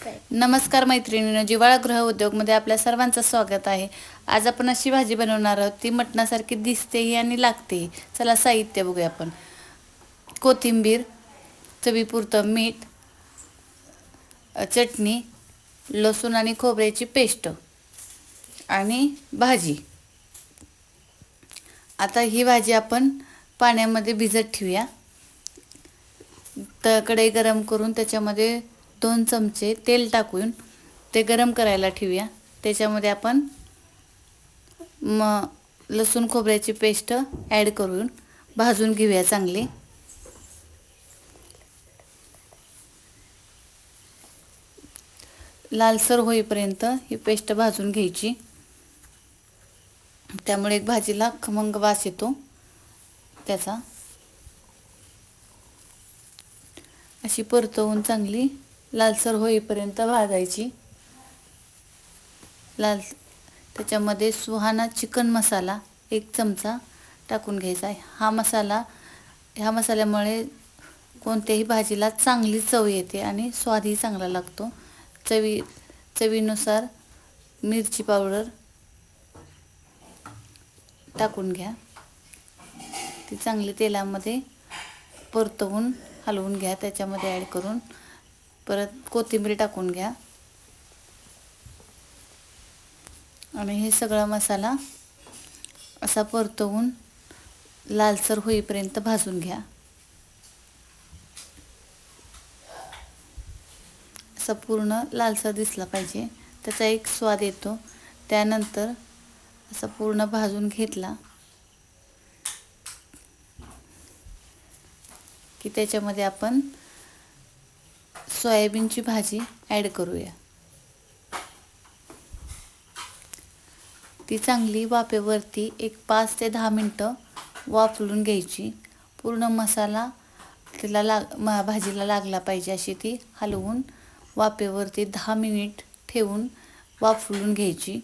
नमस्कार मैत्रिणींनो, जिव्हाळा गृह उद्योगमध्ये आपल्या सर्वांचं स्वागत आहे। आज आपण अशी भाजी बनवणार आहोत, ती मटणासारखी दिसतेही आणि लागतेही। चला साहित्य बघूया आपण। कोथिंबीर, चवीपुरतं मीठ, चटणी, लसूण आणि खोबऱ्याची पेस्ट आणि भाजी। आता ही भाजी आपण पाण्यामध्ये भिजत ठेवूया। कढई गरम करून त्याच्यामध्ये 2 चमचे तेल टाकून ते गरम करायला ठेवूया। त्याच्यामध्ये आपण लसूण खोबऱ्याची पेस्ट ॲड करून भाजून घेऊया चांगली। लालसर होईपर्यंत ही पेस्ट भाजून घ्यायची, त्यामुळे एक भाजीला खमंग वास येतो त्याचा। अशी परतवून चांगली लालसर होईपर्यंत भाजायची। त्याच्यामध्ये सुहाना चिकन मसाला 1 चमचा टाकून घ्यायचा आहे। ह्या मसाल्यामुळे कोणत्याही भाजीला चांगली चव येते आणि स्वादही चांगला लागतो। चवीनुसार मिरची पावडर टाकून घ्या। ती चांगली तेलामध्ये परतवून हलवून घ्या। त्याच्यामध्ये ॲड करून परत कोथिंबीर टाकून घ्या आणि हे सगळा मसाला असा परतवून लालसर होईपर्यंत भाजून घ्या। असा पूर्ण लालसर दिसला पाहिजे, त्याचा एक स्वाद येतो। त्यानंतर असा पूर्ण भाजून घेतला की त्याच्यामध्ये आपण सोयाबीनची भाजी ॲड करूया। ती चांगली वाफेवरती एक 5 ते 10 मिनटं वाफवून घ्यायची। पूर्ण मसाला भाजीला लागला पाहिजे अशी ती हलवून वाफेवरती 10 मिनिट ठेवून वाफवून घ्यायची।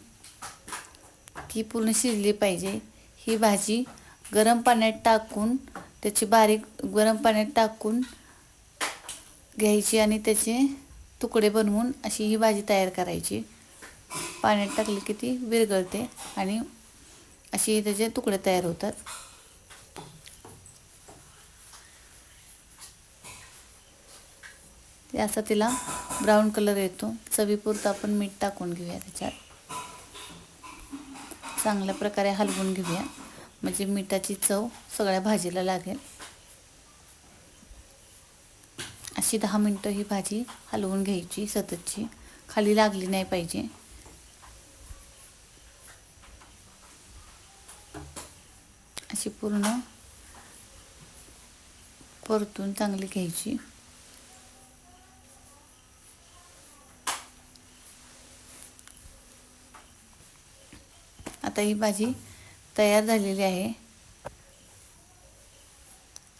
ती पूर्ण शिजली पाहिजे। ही भाजी गरम पाण्यात टाकून गरम पाण्यात टाकून घ्यायची आणि त्याचे तुकडे बनवून अशी ही भाजी तयार करायची। पाण्यात टाकली की ती विरघळते आणि अशी त्याचे तुकडे तयार होतात। असा तिला ब्राऊन कलर येतो। चवीपुरतं आपण मीठ टाकून घेऊया त्याच्यात। चांगल्या प्रकारे हलवून घेऊया, म्हणजे मिठाची चव सगळ्या भाजीला लागेल। अशी 10 मिनटं ही भाजी हलवून घ्यायची सततची, खाली लागली नाही पाहिजे। अशी पूर्ण परतून चांगली घ्यायची। आता ही भाजी तयार झालेली आहे।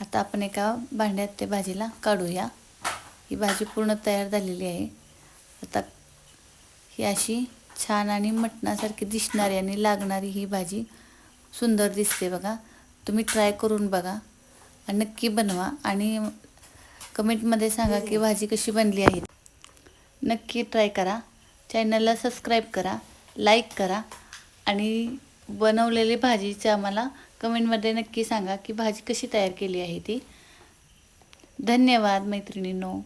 आता आपण एका भांड्यात त्या भाजीला काढूया। ही भाजी पूर्ण तयार झालेली आहे। आता ही अशी छान आणि मटणासारखी दिसणारी आणि लागणारी ही भाजी सुंदर दिसते बघा। तुम्ही ट्राय करून बघा आणि नक्की बनवा आणि कमेंटमध्ये सांगा की भाजी कशी बनली आहे। नक्की ट्राय करा। चॅनलला सबस्क्राईब करा, लाईक करा आणि बनवलेली भाजीचे आम्हाला कमेंटमध्ये नक्की सांगा की भाजी कशी तयार केली आहे ती। धन्यवाद मैत्रिणींनो।